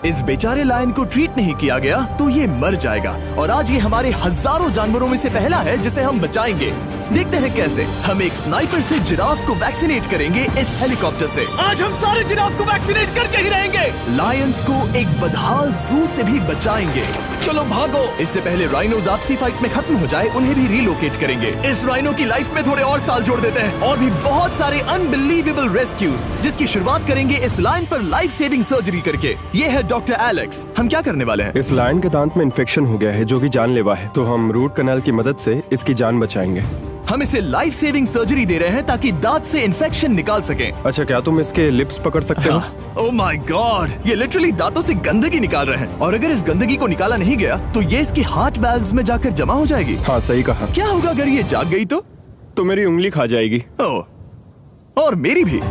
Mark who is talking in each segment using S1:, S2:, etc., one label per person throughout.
S1: इस बेचारे लायन को ट्रीट नहीं किया गया तो ये मर जाएगा। और आज ये हमारे हजारों जानवरों में से पहला है जिसे हम बचाएंगे। देखते हैं कैसे। हम एक स्नाइपर से जिराफ को वैक्सीनेट करेंगे इस हेलीकॉप्टर से। आज हम सारे जिराफ को वैक्सीनेट करके ही रहेंगे। लायंस को एक बदहाल जू से भी बचाएंगे। चलो भागो। इससे पहले राइनोज आपसी फाइट में खत्म हो जाए, उन्हें भी रिलोकेट करेंगे। इस राइनो की लाइफ में थोड़े और साल जोड़ देते हैं और भी बहुत सारे अनबिलीवेबल रेस्क्यूज, जिसकी शुरुआत करेंगे इस लायन पर लाइफ सेविंग सर्जरी करके। ये है डॉक्टर एलेक्स। हम क्या करने वाले हैं?
S2: इस लायन के दांत में इन्फेक्शन हो गया है जो कि जानलेवा है, तो हम रूट कैनाल की मदद से इसकी जान बचाएंगे।
S1: हम इसे लाइफ सेविंग सर्जरी दे रहे हैं ताकि दांत से इन्फेक्शन निकाल सकें।
S2: अच्छा, क्या तुम इसके लिप्स पकड़ सकते हो?
S1: ओह माय गॉड, ये लिटरली दांतों से गंदगी निकाल रहे हैं। और अगर इस गंदगी को निकाला नहीं गया तो ये इसकी हार्ट वाल्व्स में जाकर जमा हो जाएगी।
S2: हाँ, सही कहा।
S1: क्या होगा अगर ये जाग गई तो
S2: मेरी उंगली खा जाएगी।
S1: ओह, और मेरी भी।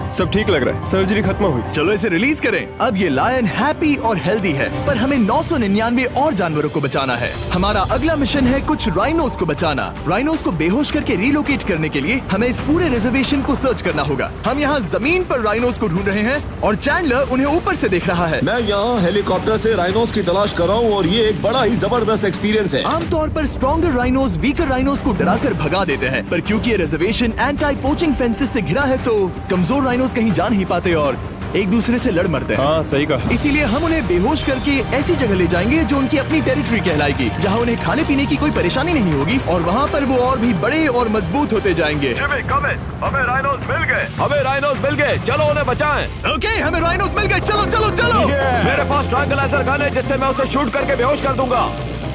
S2: सब ठीक लग रहा है, सर्जरी खत्म हुई।
S1: चलो इसे रिलीज करें। अब ये लायन हैप्पी और हेल्दी है, पर हमें 999 और जानवरों को बचाना है। हमारा अगला मिशन है कुछ राइनोस को बचाना। राइनोस को बेहोश करके रिलोकेट करने के लिए हमें इस पूरे रिजर्वेशन को सर्च करना होगा। हम यहाँ जमीन पर राइनोस को ढूंढ रहे हैं और चैंडलर उन्हें ऊपर से देख रहा है।
S3: मैं यहाँ हेलीकॉप्टर से राइनोस की तलाश कर रहा हूँ और ये एक बड़ा ही जबरदस्त एक्सपीरियंस है।
S1: आमतौर पर स्ट्रॉन्गर राइनोस वीकर राइनोस को डराकर भगा देते हैं, पर क्योंकि ये रिजर्वेशन एंटी पोचिंग फेंसेस से घिरा है तो कमजोर राइनोस कहीं जा नहीं पाते और एक दूसरे से लड़ मरते हैं।
S2: हाँ, सही कहा।
S1: इसीलिए हम उन्हें बेहोश करके ऐसी जगह ले जाएंगे जो उनकी अपनी टेरिटरी कहलाएगी, जहाँ उन्हें खाने पीने की कोई परेशानी नहीं होगी और वहाँ पर वो और भी बड़े और मजबूत होते जाएंगे।
S3: हमें राइनोस मिल गए। हमें राइनोस मिल गए, चलो उन्हें बचाएं।
S1: ओके, हमें राइनोस मिल गए। चलो चलो चलो।
S3: मेरे पास ट्रैंगलाइजर गन है जिससे मैं उसे शूट करके बेहोश कर दूंगा,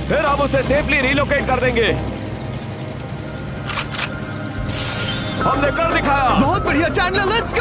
S3: फिर हम उसे सेफली रिलोकेट कर देंगे। हमने कर दिखाया।
S1: बहुत बढ़िया चैंडलर, लेट्स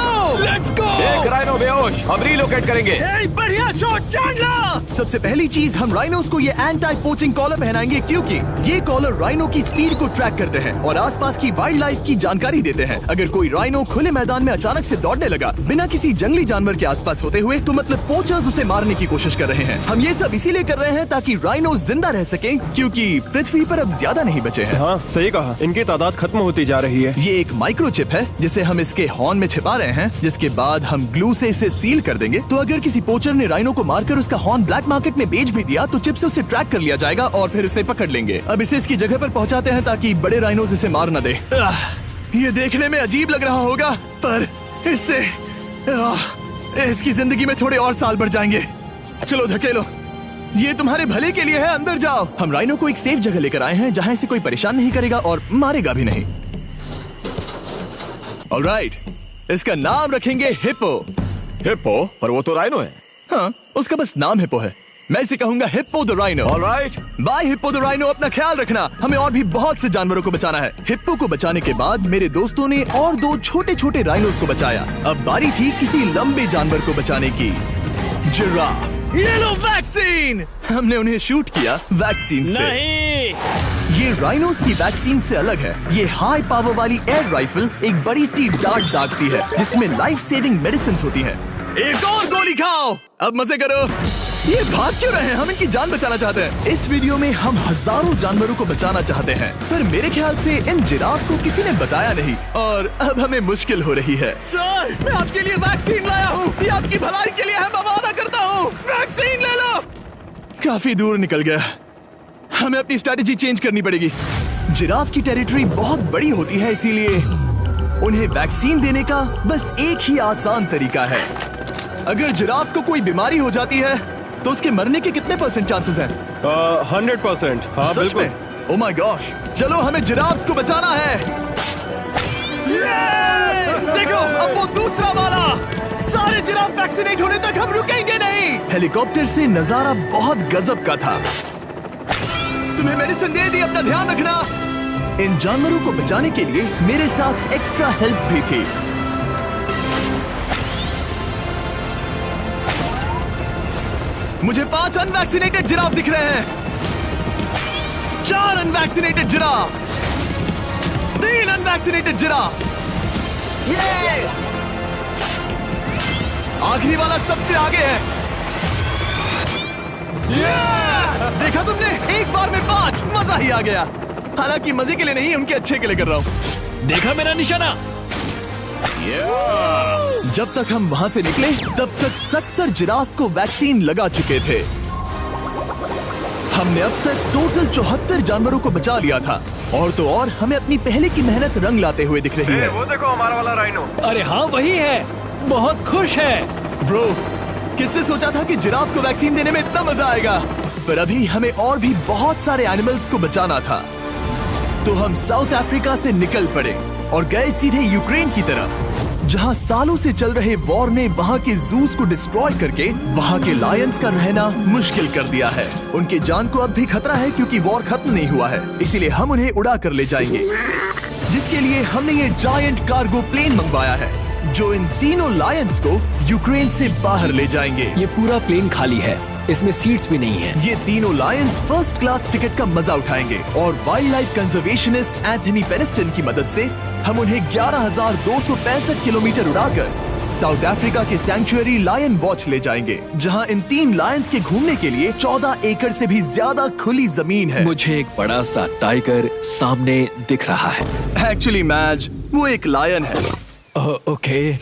S1: गो।
S3: एक राइनो बेहोश, हम रिलोकेट करेंगे।
S1: बढ़िया शॉट चैंडलर। सबसे पहली चीज, हम राइनोस को ये एंटी पोचिंग कॉलर पहनाएंगे क्योंकि ये कॉलर राइनो की स्पीड को ट्रैक करते हैं और आसपास की वाइल्ड लाइफ की जानकारी देते हैं। अगर कोई राइनो खुले मैदान में अचानक से दौड़ने लगा बिना किसी जंगली जानवर के आसपास होते हुए, तो मतलब पोचर्स उसे मारने की कोशिश कर रहे हैं। हम ये सब इसीलिए कर रहे हैं ताकि राइनो जिंदा रह सकें, क्योंकि पृथ्वी पर अब ज्यादा नहीं बचे हैं।
S2: हाँ, सही कहा। इनकी तादाद खत्म होती जा रही है।
S1: ये एक माइक्रोचिप है जिसे हम इसके हॉर्न में छिपा रहे हैं, जिसके बाद हम ग्लू से इसे सील कर देंगे। तो अगर किसी पोचर ने राइनो को मारकर उसका हॉर्न ब्लैक मार्केट में बेच भी दिया तो चिप से उसे ट्रैक कर लिया जाएगा और फिर उसे पकड़ लेंगे। अब इसे इसकी जगह पर पहुंचाते हैं ताकि बड़े राइनोस इसे मार न दे। ये देखने में अजीब लग रहा होगा, पर इससे इसकी जिंदगी में थोड़े और साल बढ़ जाएंगे। चलो धकेलो, ये तुम्हारे भले के लिए है, अंदर जाओ। हम राइनो को एक सेफ जगह लेकर आए हैं जहाँ इसे कोई परेशान नहीं करेगा और मारेगा भी नहीं। ऑलराइट, इसका नाम रखेंगे हिप्पो।
S3: हिप्पो? पर वो तो राइनो है।
S1: हाँ, उसका बस नाम हिप्पो है। मैं इसे कहूंगा hippo the rhino.
S3: Alright,
S1: bye hippo the rhino. अपना ख्याल रखना, हमें और भी बहुत से जानवरों को बचाना है। हिप्पो को बचाने के बाद मेरे दोस्तों ने और 2 छोटे छोटे राइनोस को बचाया। अब बारी थी किसी लंबे जानवर को बचाने की, जिराफ। ये लो वैक्सीन। हमने उन्हें शूट किया वैक्सीन से।
S4: नहीं,
S1: ये राइनोस की वैक्सीन से अलग है। ये हाई पावर वाली एयर राइफल एक बड़ी सी डार्ट दागती है जिसमें लाइफ सेविंग मेडिसिन होती है। एक और गोली खाओ, अब मजे करो। ये भाग क्यों रहे हैं? हम इनकी जान बचाना चाहते हैं। इस वीडियो में हम हजारों जानवरों को बचाना चाहते हैं, पर मेरे ख्याल से इन जिराफ को किसी ने बताया नहीं और अब हमें मुश्किल हो रही है। सर, मैं आपके लिए वैक्सीन लाया हूँ। ये आपकी भलाई के लिए है, मैं वादा करता हूँ। वैक्सीन ले लो। काफी दूर निकल गया, हमें अपनी स्ट्रैटेजी चेंज करनी पड़ेगी। जिराफ की टेरिटरी बहुत बड़ी होती है, इसीलिए उन्हें वैक्सीन देने का बस एक ही आसान तरीका है। अगर जिराफ को कोई बीमारी हो जाती है तो उसके मरने के कितने % चांसेस हैं?
S2: 100%। हाँ,
S1: सच में? ओह माय गॉश, चलो हमें जिराफ्स को बचाना है। देखो, अब वो दूसरा वाला। सारे जिराफ वैक्सीनेट होने तक हम रुकेंगे नहीं। हेलीकॉप्टर से नजारा बहुत गजब का था। तुम्हें मेडिसिन दे दी, अपना ध्यान रखना। इन जानवरों को बचाने के लिए मेरे साथ एक्स्ट्रा हेल्प भी थी। मुझे 5 अनवैक्सीनेटेड जिराफ दिख रहे हैं, 4 अनवैक्सीनेटेड जिराफ, 3 अनवैक्सीनेटेड जिराफ। ये आखिरी वाला सबसे आगे है। देखा तुमने, एक बार में 5, मजा ही आ गया। हालांकि मजे के लिए नहीं, उनके अच्छे के लिए कर रहा हूँ।
S4: देखा मेरा निशाना?
S1: जब तक हम वहाँ से निकले तब तक 70 जिराफ को वैक्सीन लगा चुके थे। हमने अब तक टोटल 74 जानवरों को बचा लिया था। और तो और हमें अपनी पहले की मेहनत रंग लाते हुए दिख रही है।
S3: वो देखो हमारा वाला राइनो।
S4: अरे हाँ वही है, बहुत खुश है।
S1: ब्रो, किसने सोचा था कि जिराफ को वैक्सीन देने में इतना मजा आएगा। पर अभी हमें और भी बहुत सारे एनिमल्स को बचाना था। तो हम साउथ अफ्रीका से निकल पड़े और गए सीधे यूक्रेन की तरफ, जहां सालों से चल रहे वॉर ने वहां के जूस को डिस्ट्रॉय करके वहां के लायंस का रहना मुश्किल कर दिया है। उनके जान को अब भी खतरा है क्योंकि वॉर खत्म नहीं हुआ है, इसीलिए हम उन्हें उड़ा कर ले जाएंगे। जिसके लिए हमने ये जायंट कार्गो प्लेन मंगवाया है जो इन तीनों लायंस को यूक्रेन से बाहर ले जाएंगे।
S4: ये पूरा प्लेन खाली है, इसमेमें सीट्स भी नहीं है।
S1: ये तीनों लायंस फर्स्ट क्लास टिकट का मजा उठाएंगे और वाइल्ड लाइफ कंजर्वेशनिस्ट एंथनी पेनिस्टन की मदद से हम उन्हें 11,265 किलोमीटर उड़ाकर साउथ अफ्रीका के सैंक्चुअरी लायन वॉच ले जाएंगे, जहां इन 3 लायंस के घूमने के लिए 14 एकड़ से भी ज्यादा खुली जमीन है।
S4: मुझे एक बड़ा सा टाइगर सामने दिख रहा है।
S1: एक्चुअली मैच, वो एक लायन है।
S4: ओके।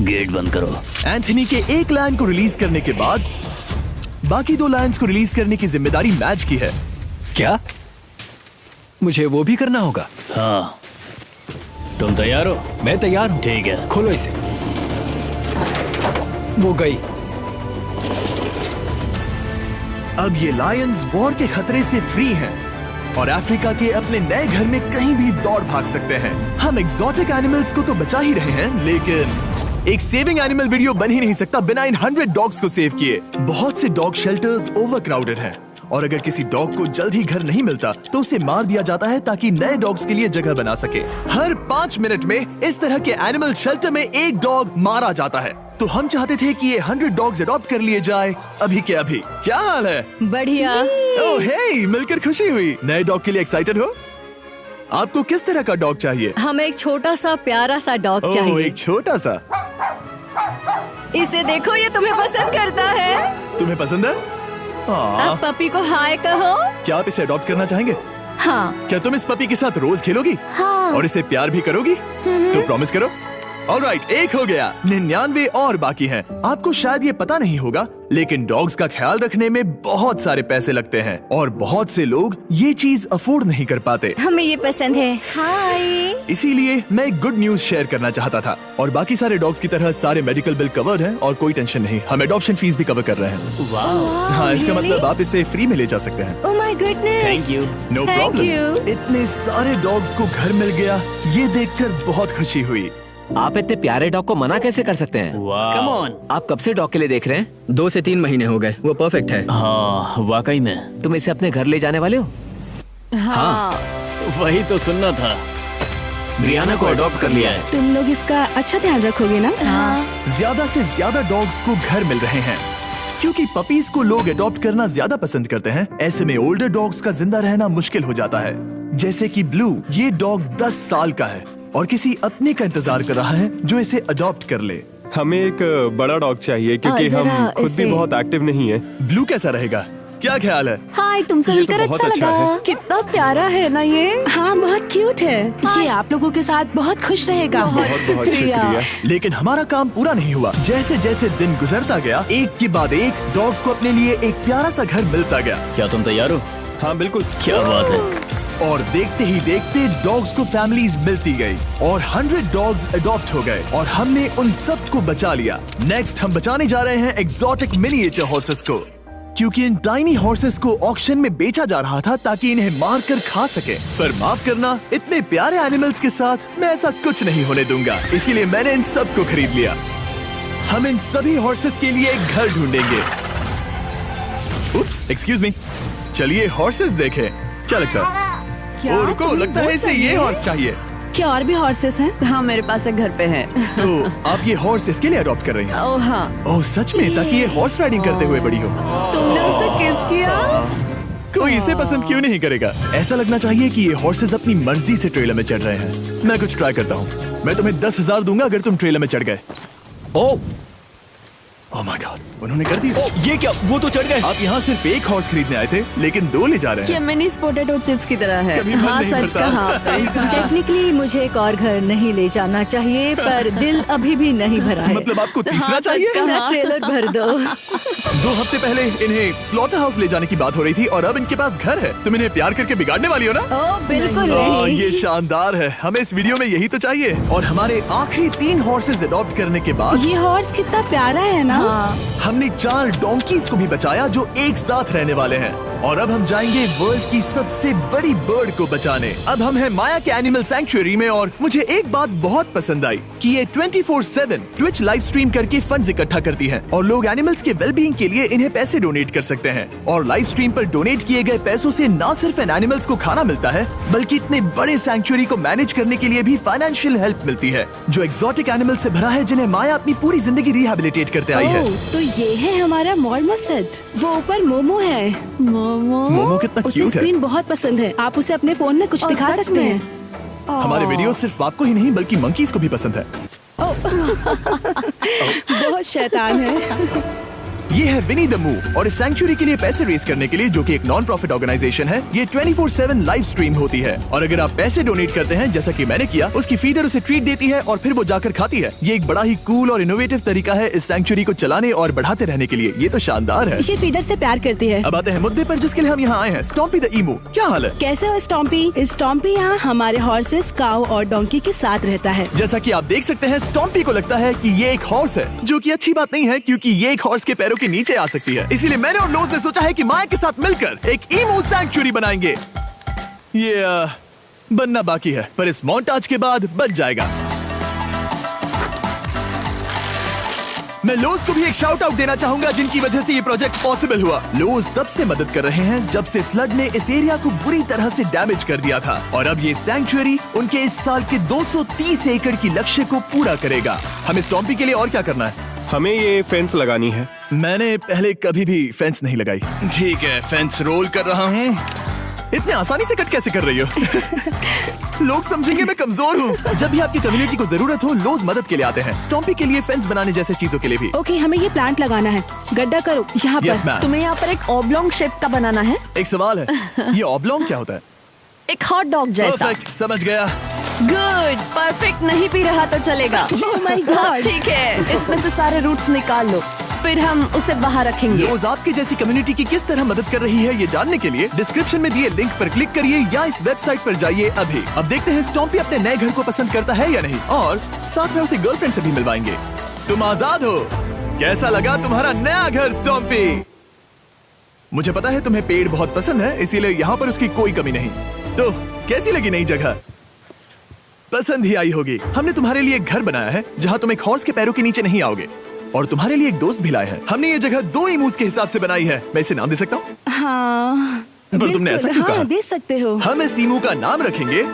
S5: गेट बंद करो।
S1: एंथनी के एक लायन को रिलीज करने के बाद बाकी 2 लायंस को रिलीज करने की जिम्मेदारी मैच की है।
S4: क्या मुझे वो भी करना होगा?
S5: हाँ, तुम तैयार हो?
S4: मैं तैयार हूँ।
S5: ठीक है,
S4: खोलो इसे। वो गई।
S1: अब ये लायंस वॉर के खतरे से फ्री हैं और अफ्रीका के अपने नए घर में कहीं भी दौड़ भाग सकते हैं। हम एग्जॉटिक एनिमल्स को तो बचा ही रहे हैं, लेकिन एक सेविंग एनिमल वीडियो बन ही नहीं सकता बिना इन 100 डॉग्स को सेव किए। बहुत से डॉग शेल्टर्स ओवरक्राउडेड हैं और अगर किसी डॉग को जल्द ही घर नहीं मिलता तो उसे मार दिया जाता है ताकि नए डॉग्स के लिए जगह बना सके। हर 5 मिनट में इस तरह के एनिमल शेल्टर में एक डॉग मारा जाता है। तो हम चाहते थे कि ये 100 डॉग्स अडॉप्ट कर लिए जाए अभी के अभी। क्या हाल है?
S6: बढ़िया।
S1: ओह हे, मिलकर खुशी हुई। नए डॉग के लिए एक्साइटेड हो? आपको किस तरह का डॉग चाहिए?
S6: हमें एक छोटा सा प्यारा सा डॉग
S1: ओह,
S6: चाहिए।
S1: एक छोटा सा।
S6: इसे देखो, ये तुम्हें पसंद करता है।
S1: तुम्हें पसंद है?
S6: अब पपी को हाय कहो।
S1: क्या आप इसे अडॉप्ट करना चाहेंगे?
S6: हाँ।
S1: क्या तुम इस पपी के साथ रोज खेलोगी?
S6: हाँ।
S1: और इसे प्यार भी करोगी? तो प्रॉमिस करो। ऑलराइट, एक हो गया। 99 और बाकी हैं। आपको शायद ये पता नहीं होगा, लेकिन डॉग्स का ख्याल रखने में बहुत सारे पैसे लगते हैं और बहुत से लोग ये चीज अफोर्ड नहीं कर पाते।
S6: हमें ये पसंद है। हाय।
S1: इसीलिए मैं एक गुड न्यूज शेयर करना चाहता था। और बाकी सारे डॉग्स की तरह सारे मेडिकल बिल कवर्ड हैं और कोई टेंशन नहीं। हम एडॉप्शन फीस भी कवर कर रहे हैं। हाँ, इसका मतलब आप इसे फ्री में ले जा सकते हैं।
S6: Oh my goodness.
S5: Thank you.
S1: No problem. इतने सारे डॉग्स को घर मिल गया, ये देखकर बहुत खुशी हुई।
S7: आप इतने प्यारे डॉग को मना कैसे कर सकते हैं?
S5: Come on.
S7: आप कब से डॉग के लिए देख रहे हैं?
S4: 2 से 3 महीने हो गए। वो परफेक्ट है।
S5: हाँ, वाकई में।
S7: तुम इसे अपने घर ले जाने वाले हो?
S6: हाँ।
S5: वही तो सुनना था। ब्रियाना को अडॉप्ट कर लिया है।
S8: तुम लोग इसका अच्छा ध्यान रखोगे ना?
S6: हाँ।
S1: ज्यादा से ज्यादा डॉग्स को घर मिल रहे हैं क्योंकि पपीज को लोग अडॉप्ट करना ज्यादा पसंद करते हैं। ऐसे में ओल्डर डॉग्स का जिंदा रहना मुश्किल हो जाता है। जैसे कि ब्लू, ये डॉग 10 साल का है और किसी अपने का इंतजार कर रहा है जो इसे अडॉप्ट कर ले।
S2: हमें एक बड़ा डॉग चाहिए क्योंकि
S6: जरा
S2: हम खुद भी
S6: इसे-
S2: बहुत एक्टिव नहीं है।
S1: ब्लू कैसा रहेगा? क्या ख्याल है?
S6: हाय, तुमसे
S2: ये तो
S6: मिलकर
S2: बहुत
S6: अच्छा
S2: अच्छा
S6: लगा।
S2: है।
S6: कितना प्यारा है ना ये।
S8: हाँ, बहुत क्यूट है। ये आप लोगों के साथ बहुत खुश रहेगा।
S6: बहुत
S2: बहुत
S6: शुक्रिया।
S2: शुक्रिया।
S1: लेकिन हमारा काम पूरा नहीं हुआ। जैसे जैसे दिन गुजरता गया, एक के बाद एक डॉग्स को अपने लिए एक प्यारा सा घर मिलता गया।
S5: क्या तुम तैयार हो?
S2: हाँ बिल्कुल।
S5: क्या बात है।
S1: और देखते ही देखते डॉग्स को फैमिलीज मिलती गई और 100 डॉग्स अडॉप्ट हो गए और हमने उन सब को बचा लिया। नेक्स्ट हम बचाने जा रहे हैं एग्जॉटिक मिनिएचर हॉर्सेस को, क्योंकि इन टाइनी हॉर्सेस को ऑक्शन में बेचा जा रहा था ताकि इन्हें मार कर खा सके। पर माफ करना, इतने प्यारे एनिमल्स के साथ मैं ऐसा कुछ नहीं होने दूंगा। इसीलिए मैंने इन सब को खरीद लिया। हम इन सभी हॉर्सेस के लिए एक घर ढूंढेंगे। उप्स, एक्सक्यूज मी। चलिए हॉर्सेस देखें। क्या लगता है? ओ, रुको, लगता है इसे ये हॉर्स चाहिए।
S8: क्या और भी हॉर्सेस हैं?
S6: हाँ, मेरे पास एक घर पे है।
S1: तो आप ये हॉर्स इसके लिए अडॉप्ट कर रही हैं?
S6: ओह हाँ।
S1: ओह सच में? ताकि ये हॉर्स राइडिंग करते हुए बड़ी हो।
S6: तुमने उसे किस किया?
S1: कोई इसे पसंद क्यों नहीं करेगा? ऐसा लगना चाहिए कि ये हॉर्सेस अपनी मर्जी से ट्रेलर में चढ़ रहे हैं। मैं कुछ ट्राई करता हूँ। मैं तुम्हें 10,000 दूंगा अगर तुम ट्रेलर में चढ़ गए।
S5: ओ,
S1: ओह माय गॉड, उन्होंने कर दिया।
S3: ये क्या, वो तो चढ़ गए।
S1: आप यहाँ सिर्फ एक हॉर्स खरीदने आए थे, लेकिन 2 ले जा रहे
S6: ये
S1: हैं।
S6: मिनी पोटैटो चिप्स की तरह है।
S1: कभी मन
S6: हाँ
S1: नहीं
S6: सच
S1: भरता।
S6: कहा।
S8: टेक्निकली मुझे एक और घर नहीं ले जाना चाहिए, पर दिल अभी भी नहीं भरा है।
S1: मतलब आपको तीसरा
S6: हाँ, सच
S1: चाहिए?
S6: कहा।
S8: मेरा ट्रेलर भर दो।
S1: 2 हफ्ते पहले इन्हें स्लॉटर हाउस ले जाने की बात हो रही थी और अब इनके पास घर है। तुम इन्हें प्यार करके बिगाड़ने वाली हो ना?
S8: ओ बिल्कुल
S1: हाँ,
S8: नहीं।
S1: ये शानदार है। हमें इस वीडियो में यही तो चाहिए। और हमारे आखिरी 3 हॉर्सेस अडॉप्ट करने के बाद
S8: ये हॉर्स कितना प्यारा है ना।
S1: हमने 4 डोंकीज को भी बचाया जो एक साथ रहने वाले हैं। और अब हम जाएंगे वर्ल्ड की सबसे बड़ी बर्ड को बचाने। अब हम हैं माया के एनिमल सैंक्चुअरी में और मुझे एक बात बहुत पसंद आई कि ये 24/7 ट्विच लाइव स्ट्रीम करके फंड्स इकट्ठा करती है और लोग एनिमल्स के वेलबींग के लिए इन्हें पैसे डोनेट कर सकते हैं। और लाइव स्ट्रीम पर डोनेट किए गए पैसों से न सिर्फ इन एनिमल्स को खाना मिलता है, बल्कि इतने बड़े सैंक्चुअरी को मैनेज करने के लिए भी फाइनेंशियल हेल्प मिलती है, जो एक्सोटिक एनिमल से भरा है जिन्हें माया अपनी पूरी जिंदगी रिहैबिलिटेट करते आई है।
S8: ओह, तो ये है हमारा मॉर्मोसेट। वो ऊपर मोमो है।
S1: मोमो कितना
S8: उसे
S1: क्यूट है।
S8: स्क्रीन बहुत पसंद है। आप उसे अपने फोन में कुछ
S6: ओह,
S8: दिखा
S6: सच
S8: सकते
S6: में?
S8: हैं।
S1: हमारे वीडियो सिर्फ आपको ही नहीं बल्कि मंकीज को भी पसंद है।
S8: बहुत शैतान है।
S1: ये है विनी द मू और इस सैंक्चुअरी के लिए पैसे रेज करने के लिए, जो कि एक नॉन प्रॉफिट ऑर्गेनाइजेशन है, ये 24/7 लाइव स्ट्रीम होती है। और अगर आप पैसे डोनेट करते हैं जैसा कि मैंने किया, उसकी फीडर उसे ट्रीट देती है और फिर वो जाकर खाती है। ये एक बड़ा ही कूल और इनोवेटिव तरीका है इस सैंक्चुअरी को चलाने और बढ़ाते रहने के लिए। ये तो शानदार है।
S8: ये फीडर से प्यार करती है।
S1: अब आते हैं मुद्दे पर जिसके लिए हम यहाँ आए हैं, स्टॉम्पी द ईमू। क्या हाल है?
S8: कैसे हो स्टॉम्पी? स्टॉम्पी यहाँ हमारे हॉर्सेस, काऊ और डोंकी के साथ रहता है।
S1: जैसा कि आप देख सकते हैं, स्टॉम्पी को लगता है कि ये एक हॉर्स है, जो कि अच्छी बात नहीं है क्योंकि ये एक हॉर्स के पैरों के नीचे आ सकती है। इसीलिए मैंने और लोज ने सोचा है कि माया के साथ मिलकर एक ईमू सैंक्चुअरी बनाएंगे। ये बनना बाकी है, पर इस मोंटाज के बाद बन जाएगा। मैं लोज को भी एक शाउट आउट देना चाहूंगा, जिनकी वजह से ये प्रोजेक्ट पॉसिबल हुआ। लोज तब से मदद कर रहे हैं जब से फ्लड ने इस एरिया को बुरी तरह से डैमेज कर दिया था, और अब ये सैंक्चुअरी उनके इस साल के 230 एकड़ की लक्ष्य को पूरा करेगा। हमें स्टॉम्पी के लिए और क्या करना है?
S2: हमें ये फेंस लगानी है।
S1: मैंने पहले कभी भी फेंस नहीं लगाई। ठीक है, फेंस रोल कर रहा हूँ। इतने आसानी से कट कैसे कर रही हो? लोग समझेंगे मैं कमजोर हूँ। जब भी आपकी कम्युनिटी को जरूरत हो, लोग मदद के लिए आते हैं। स्टॉम्पी के लिए फेंस बनाने जैसे चीजों के लिए भी।
S8: ओके, हमें ये प्लांट लगाना है। गड्ढा करो यहाँ
S1: यस
S8: पर।
S1: मैम।
S6: तुम्हें यहाँ पर एक ऑब्लोंग शेप का बनाना है,
S1: एक सवाल है, ये ऑब्लोंग क्या होता है?
S6: एक हॉट डॉग जैसा।
S1: परफेक्ट, समझ गया।
S6: गुड, परफेक्ट नहीं पी रहा तो चलेगा।
S8: Oh my God.
S6: हाँ, ठीक है, इसमें से सारे रूट्स निकाल लो, फिर हम उसे बाहर रखेंगे।
S1: रोज आपकी जैसी कम्युनिटी की किस तरह मदद कर रही है, ये जानने के लिए डिस्क्रिप्शन में दिए लिंक पर क्लिक करिए या इस वेबसाइट पर जाइए अभी। अब देखते हैं स्टॉम्पी अपने नए घर को पसंद करता है या नहीं, और साथ में उसे गर्लफ्रेंड से भी मिलवाएंगे। तुम आजाद हो। कैसा लगा तुम्हारा नया घर स्टॉम्पी? मुझे पता है तुम्हें पेड़ बहुत पसंद है, इसीलिए यहाँ पर उसकी कोई कमी नहीं। तो कैसी लगी नई जगह? पसंद ही आई होगी। हमने तुम्हारे लिए एक घर बनाया है जहाँ तुम एक हॉर्स के पैरों के नीचे नहीं आओगे, और तुम्हारे लिए एक दोस्त भी लाए हैं। हमने ये जगह 2 ईमूस के हिसाब से बनाई है। मैं इसे नाम दे सकता हूँ?
S8: हाँ,
S1: पर तुमने ऐसा क्यों
S8: हाँ,
S1: कहा?
S8: दे सकते हो।
S1: हम इस ईमू का नाम रखेंगे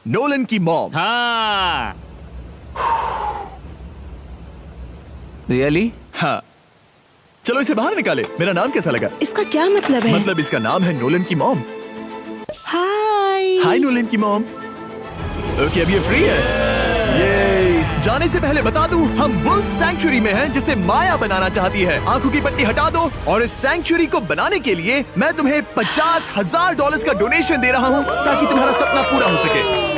S1: नोलन की मॉम।
S5: हाँ।
S7: रियली?
S1: हाँ, चलो इसे बाहर निकाले। मेरा नाम कैसा लगा?
S8: इसका क्या मतलब है?
S1: मतलब इसका नाम है नोलन की मॉम।
S8: हाय।
S1: हाय नोलन की मॉम। ओके, अब ये फ्री है। ये जाने से पहले बता दूं, हम वुल्फ सैंक्चुअरी में हैं, जिसे माया बनाना चाहती है। आंखों की पट्टी हटा दो, और इस सैंक्चुअरी को बनाने के लिए मैं तुम्हें $50,000 का डोनेशन दे रहा हूं, ताकि तुम्हारा सपना पूरा हो सके।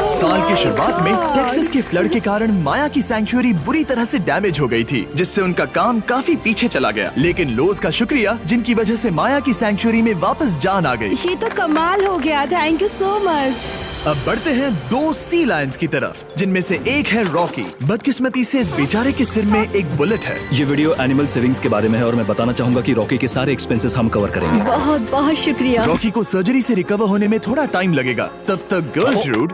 S1: साल की शुरुआत में टेक्सास के फ्लड के कारण माया की सैंक्चुअरी बुरी तरह से डैमेज हो गई थी, जिससे उनका काम काफी पीछे चला गया। लेकिन लोज का शुक्रिया, जिनकी वजह से माया की सैंक्चुअरी में वापस जान आ गई।
S8: ये तो कमाल हो गया। Thank you so much.
S1: अब बढ़ते हैं 2 सी लायंस की तरफ, जिनमें से एक है रॉकी। बदकिस्मती से इस बेचारे के सिर में एक बुलेट है।
S5: ये वीडियो एनिमल सेविंग्स के बारे में है और मैं बताना चाहूंगा कि रॉकी के सारे एक्सपेंसेस हम कवर करेंगे।
S6: बहुत बहुत शुक्रिया।
S1: रॉकी को सर्जरी से रिकवर होने में थोड़ा टाइम लगेगा। तब तक गर्लट्रूड,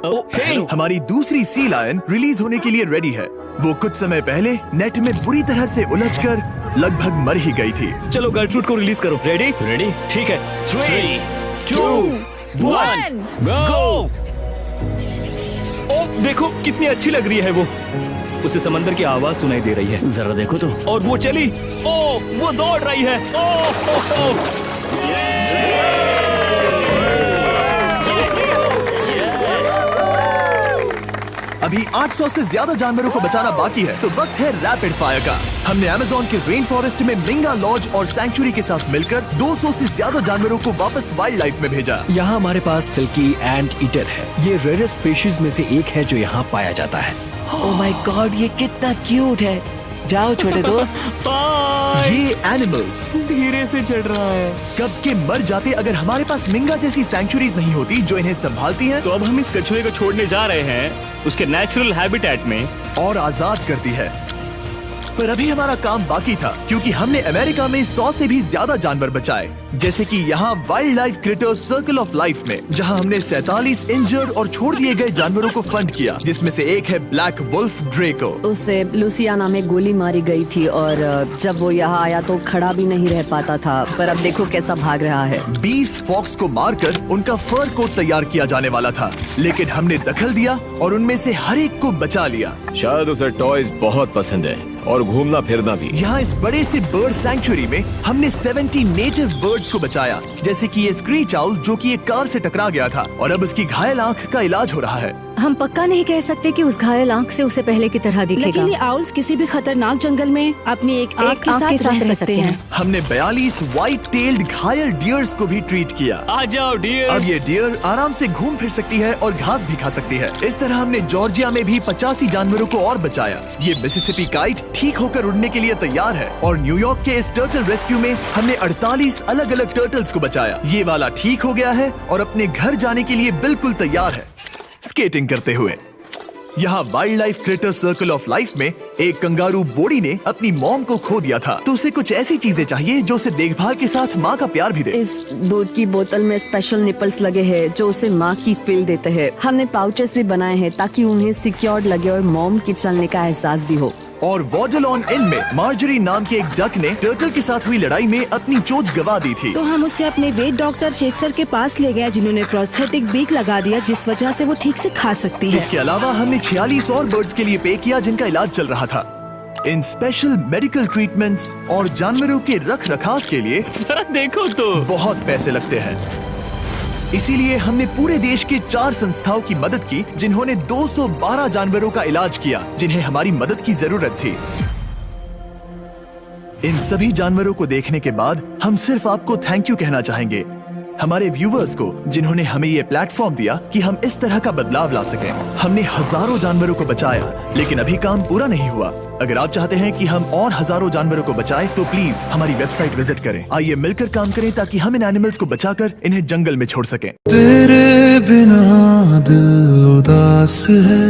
S1: हमारी दूसरी सी लायन, रिलीज होने के लिए रेडी है। वो कुछ समय पहले नेट में बुरी तरह से उलझकर लगभग मर ही गई थी।
S5: चलो गर्लफ्रूड को रिलीज करो। रेडी? रेडी, ठीक है। 3, 2, 1, गो। ओ, देखो कितनी अच्छी लग रही है वो। उसे समंदर की आवाज सुनाई दे रही है। जरा देखो तो। और वो चली। ओ, वो दौड़ रही है। ओ,
S1: अब अभी 800 से ज्यादा जानवरों को बचाना बाकी है, तो वक्त है रैपिड फायर का। हमने अमेज़न के रेन फॉरेस्ट में मिंगा लॉज और सैंक्चुरी के साथ मिलकर 200 से ज्यादा जानवरों को वापस वाइल्ड लाइफ में भेजा।
S4: यहाँ हमारे पास सिल्की एंट ईटर है। ये रेयरेस्ट स्पीशीज में से एक है जो यहाँ पाया जाता है।
S7: ओह माय गॉड, ये कितना क्यूट है। जाओ छोटे दोस्त।
S1: ये एनिमल्स
S7: धीरे से चढ़ रहा है।
S1: कब के मर जाते अगर हमारे पास मिंगा जैसी सैंक्चुरीज नहीं होती जो इन्हें संभालती हैं
S5: तो अब हम इस कछुए को छोड़ने जा रहे हैं उसके नेचुरल हैबिटेट में
S1: और आजाद करती है। पर अभी हमारा काम बाकी था, क्योंकि हमने अमेरिका में 100 से भी ज्यादा जानवर बचाए, जैसे कि यहाँ wild life creators circle of life में, जहाँ हमने 47 इंजर्ड और छोड़ दिए गए जानवरों को फंड किया, जिसमें से एक है ब्लैक वुल्फ ड्रेको।
S6: उसे लुसियाना में गोली मारी गई थी और जब वो यहाँ आया तो खड़ा भी नहीं रह पाता था, पर अब देखो कैसा भाग रहा है।
S1: 20 फॉक्स को मारकर उनका फर कोट तैयार किया जाने वाला था, लेकिन हमने दखल दिया और उनमें से हर एक को बचा लिया।
S3: शायद उसे टॉयज बहुत पसंद है और घूमना फिरना भी।
S1: यहाँ इस बड़े से बर्ड सैंक्चुरी में हमने 70 नेटिव बर्ड्स को बचाया, जैसे कि ये स्क्रीच आउल जो कि एक कार से टकरा गया था और अब उसकी घायल आंख का इलाज हो रहा है।
S8: हम पक्का नहीं कह सकते कि उस घायल आंख से उसे पहले की तरह दिखेगा।
S9: लेकिन ये आउल्स किसी भी खतरनाक जंगल में अपनी एक आंख के साथ रह सकते हैं।
S1: हमने 42 व्हाइट टेल्ड घायल डियर्स को भी ट्रीट किया।
S5: आ जाओ डियर।
S1: अब ये डियर आराम से घूम फिर सकती है और घास भी खा सकती है। इस तरह हमने जॉर्जिया में भी 85 जानवरों को और बचाया। ये मिसिसिपी काइट ठीक होकर उड़ने के लिए तैयार है और न्यूयॉर्क के इस टर्टल रेस्क्यू में हमने 48 अलग अलग टर्टल्स को बचाया। ये वाला ठीक हो गया है और अपने घर जाने के लिए बिल्कुल तैयार है स्केटिंग करते हुए। यहाँ wild life creator circle of life में एक कंगारू बोडी ने अपनी मॉम को खो दिया था, तो उसे कुछ ऐसी चीजें चाहिए जो उसे देखभाल के साथ माँ का प्यार भी दे।
S6: इस दूध की बोतल में स्पेशल निपल्स लगे हैं जो उसे माँ की फील देते हैं। हमने पाउचेस भी बनाए हैं ताकि उन्हें सिक्योर्ड लगे और मॉम के चलने का एहसास भी हो।
S1: और वॉडलॉन इन में मार्जरी नाम के एक डक ने टर्टल के साथ हुई लड़ाई में अपनी चोंच गवा दी थी,
S9: तो हम उसे अपने वेट डॉक्टर चेस्टर के पास ले गए, जिन्होंने प्रोस्थेटिक बीक लगा दिया, जिस वजह से वो ठीक से खा सकती है।
S1: इसके अलावा हमने 46 और बर्ड्स के लिए पे किया जिनका इलाज चल रहा था। इन स्पेशल मेडिकल ट्रीटमेंट्स और जानवरों के रख रखाव के लिए
S5: जरा देखो तो
S1: बहुत पैसे लगते हैं। इसीलिए हमने पूरे देश के 4 संस्थाओं की मदद की जिन्होंने 212 जानवरों का इलाज किया जिन्हें हमारी मदद की जरूरत थी। इन सभी जानवरों को देखने के बाद हम सिर्फ आपको थैंक यू कहना चाहेंगे, हमारे व्यूवर्स को जिन्होंने हमें ये प्लेटफॉर्म दिया कि हम इस तरह का बदलाव ला सकें। हमने हजारों जानवरों को बचाया, लेकिन अभी काम पूरा नहीं हुआ। अगर आप चाहते हैं कि हम और हजारों जानवरों को बचाएं, तो प्लीज हमारी वेबसाइट विजिट करें। आइए मिलकर काम करें ताकि हम इन एनिमल्स को बचाकर इन्हें जंगल में छोड़ सकें।
S10: तेरे बिना दिल उदास है,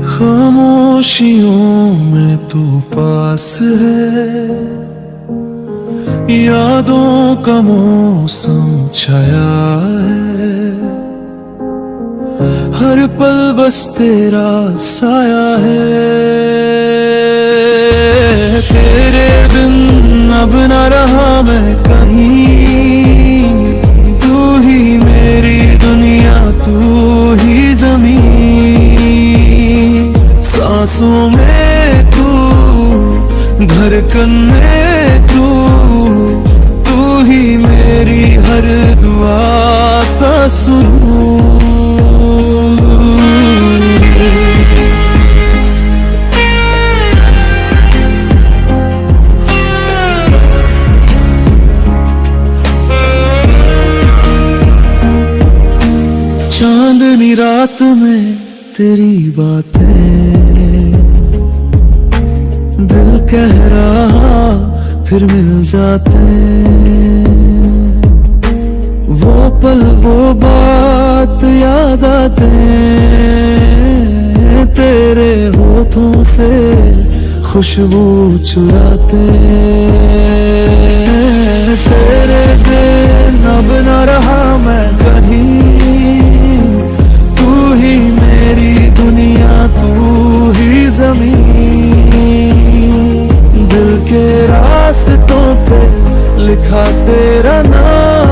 S10: खामोशियों में तू पास है, यादों का मौसम छाया है, हर पल बस तेरा साया है। तेरे बिन अब न रहा मैं कहीं, तू ही मेरी दुनिया, तू ही ज़मीन, सांसों में तू, धड़कन में तू, तू ही मेरी हर दुआ का सुरूर। चांदनी रात में तेरी बातें दिल कह रहा फिर मिल जाते, वो पल वो बात याद आते, तेरे होठों से खुशबू चुराते, तेरे बिन अब न रहा मैं कहीं, तू ही मेरी दुनिया, तू ही ज़मीन, दिल के रास्तों पे लिखा तेरा नाम,